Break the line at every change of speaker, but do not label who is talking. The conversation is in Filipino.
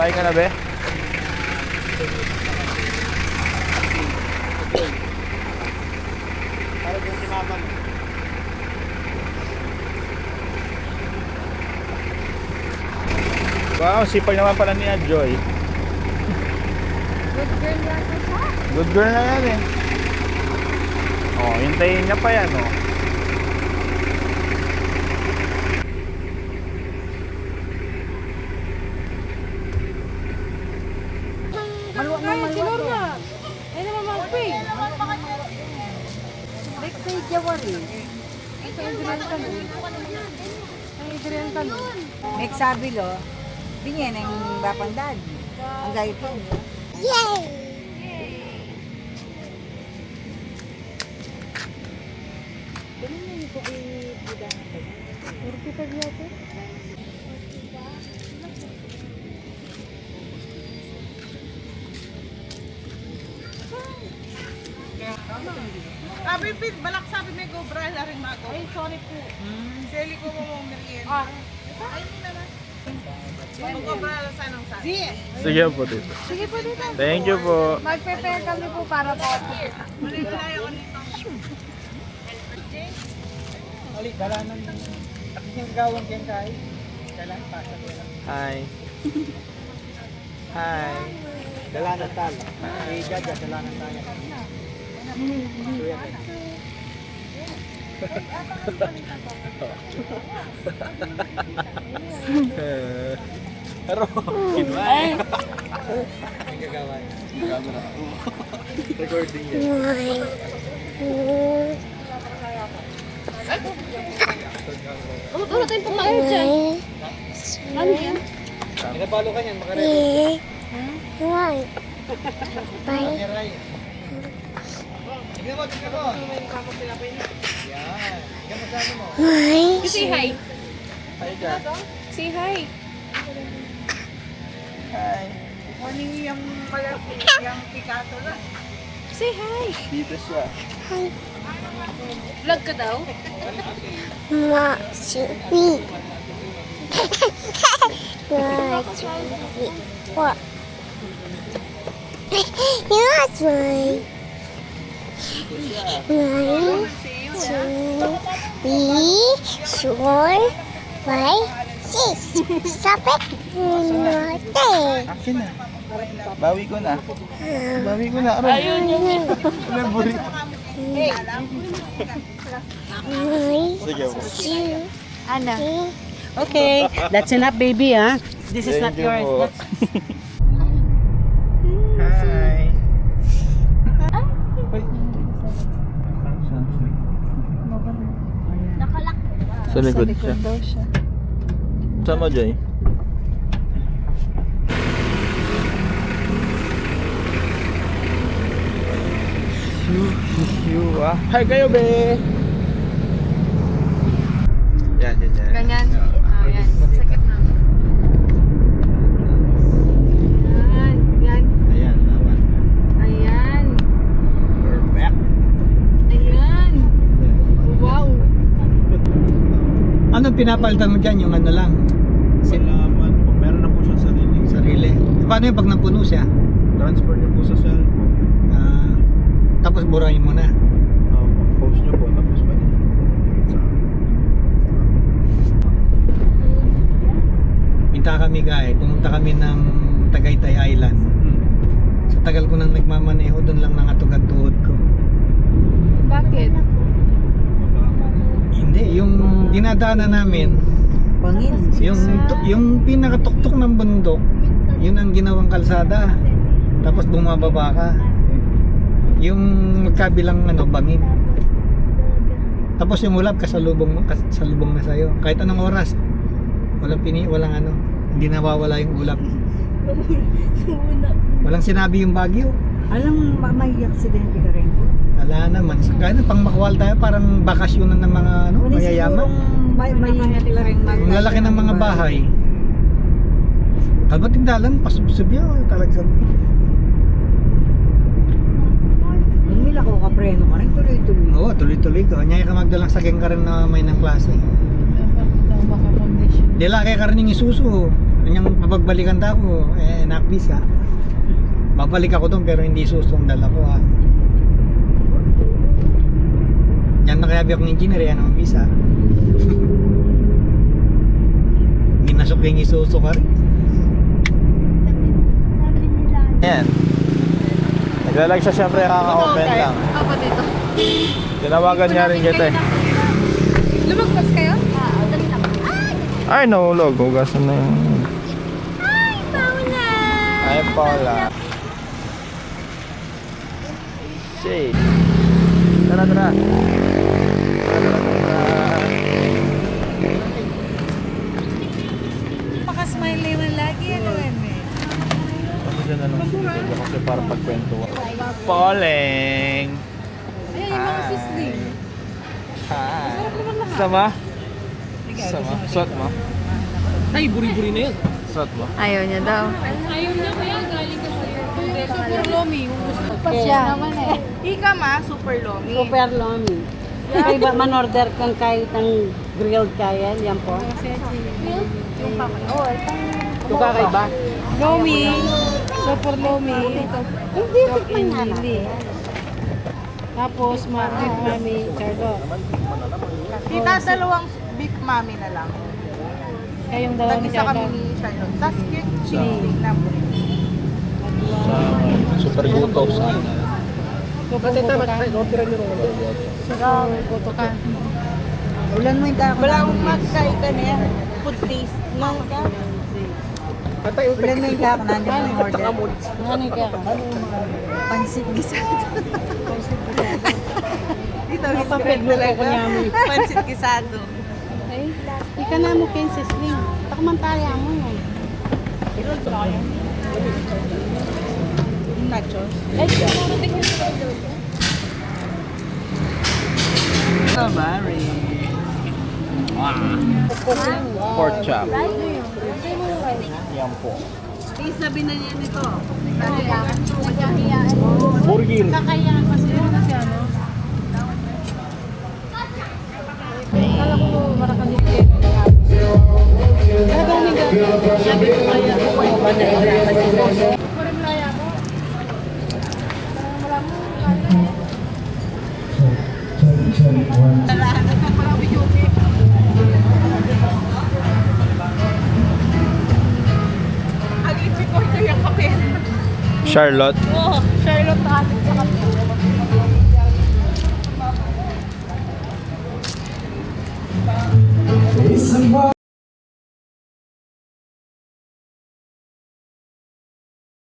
Sakay ka na, be?
Para doon si mama mo.
Wow, sipag naman pala niya, Joy.
Good girl lang ko siya.
Good girl na yan eh. Oh, hintayin niya pa yan, oh.
Ay, si Lorna. Ay naman mag-pay. Like sa Jawari. Ay, sa Adrian ka nun. Ay, Adrian ka nun.
Mek sabi lo, binyan ang bapandad. Ang gayet po.
Sabi pin, balak sabi may go bra la rin mago. Ay, sorry po. Seli ko mo merienda. Ay, hindi naman. Mag-go bra la sa nang sa.
Sige po dito.
Sige po dito.
Thank you po.
Mag-prepare kami po para po.
Malilay ako nito.
Ali, dalanan. At yung gawang kyan tayo. Kailan pasa ko lang.
Hi. Hi.
Dalanan tayo. Si Jaja, dalanan tayo. Suya tayo.
Pero, kinway.
Ang gagawan.
Camera. Recording yan.
Ano tayong pumayag dyan? Ano yan?
Pinabalo ka niyan, makarelo.
Bye.
Makiray. Tignan mo, tignan mo. Yan. Tignan mo sa ano mo.
Say hi.
Hi ka.
Say hi.
Hi.
Morning yung malaki, yung Picasso la.
Say hi.
Dito siya.
Vlog ka daw?
What? Yes, right. 1, 2, 3, 4, 5, 6. Stop it. Nothing.
Akin na. Bawi ko na. Bawi ko na. Ayun yun. Naburi. Sige po.
Ana. Okay, that's enough baby ah. This is not
Thank you
yours.
po.
That's
Hi. Sa likod siya. Sama Joy. Hi kayo, be! Yan, yan, yan.
Ganyan. Ah, yan. Sakit na. Yan. Yan.
Ayan, tama.
Ayan.
Perfect.
Ayan. Wow.
Anong pinapalitan mo dyan? Yung ano lang?
Salamat po. Meron na po siyang sarili.
Sarili. Paano yung pag napuno siya?
Transfer niyo po sa cellphone.
Tapos burahin mo na.
Post niyo po, tapos ba
Pinta kami guys. Pumunta kami ng Tagaytay Island. Sa tagal ko nang nagmamaneho, doon lang nangatugad-tuhod ko.
Bakit?
Hindi, yung dinadaanan namin,
bangin.
yung pinakatuktok ng bundok, yun ang ginawang kalsada. Tapos bumababa ka. Yung magkabilang bangin. Tapos yung ulap kasalubong na sa'yo. Kahit anong oras. Walang hindi nawawala yung ulap. Walang sinabi yung Baguio.
Alam may aksidente ka rin.
Wala naman. Kaya pang makuwal tayo, parang bakasyonan ng mga mayayaman.
May ingat ka rin mag.
Ang lalaki ng mga bahay. Kalbating dalan, pasubsob yun. Talagang.
Lumila ko kapreno ka rin, tuloy-tuloy.
Oo, tuloy-tuloy ka. Nyaya ka magdalang sakeng ka rin na may ng klase. Dila kay ka rin yung isuso. Kanyang papagbalikan daw ko, nakvisa. Babalik ako doon pero hindi susundal ako ha. Yan na kaya akong engineer, yan ang visa. Ginasok yung isuso ka rin.
Ayan. Naglalag siya siyempre kaka-open lang.
Ako dito.
Tinawagan niya rin kita eh.
Lumagpas kayo?
Ay, nahulog. Hugasan na yun.
Hi, Paula.
Ay, Paula. Shake. Tara, tara.
Pakasmile naman lagi. Ano yan eh?
Ako dyan na lang dito kasi para pagkwentuhan. Pauling!
Ayan, yung mga sisling.
Hi! Sama? Sama? Suot mo?
Ay, buri-buri na yun.
Suot mo?
Ayaw niya daw. Ayaw niya kaya galing ka sa'yo. Super lomi.
Siya.
Ika ma, super lomi.
Super lomi. Kaya ba man-order kang kahit ang grilled kaya, yan po. Yung kakaiba.
Lomi. Super lomi.
Hindi, tikman nga na.
Tapos, beef mami, Charlotte.
Tita, dalawang beef mami na lang.
Kayong dalawa ni
Tag-isa kami
Charlotte.
ni Charlotte. Tapos cake cheese na po.
Super guto sa
Goto ka.
Ulan mo yung kako. Wala akong magkay ka niya. Food taste. Lang ka. Ulan mo yung kako. Nandiyan mo yung order.
Ano kaya ka?
Pansit gisado. Dito,
Papagluto ko niya mo.
Pansit gisado.
Ay, ika na mo kayo sisling. Takamantaya mo yun.
Nachos.
Ay, marating mo sa
Mary. Pork chop. Yan po.
Sabi na niya nito.
Burger.
Kakayahan kasi yun kasi ano. Kala ko marakalit kayo. Nagaming ka. Sabi ko kaya. Kurimlaya ko. Wala mo.
Agad si Koy yung kape.
Charlotte.
Oh, Charlotte atin sa kape.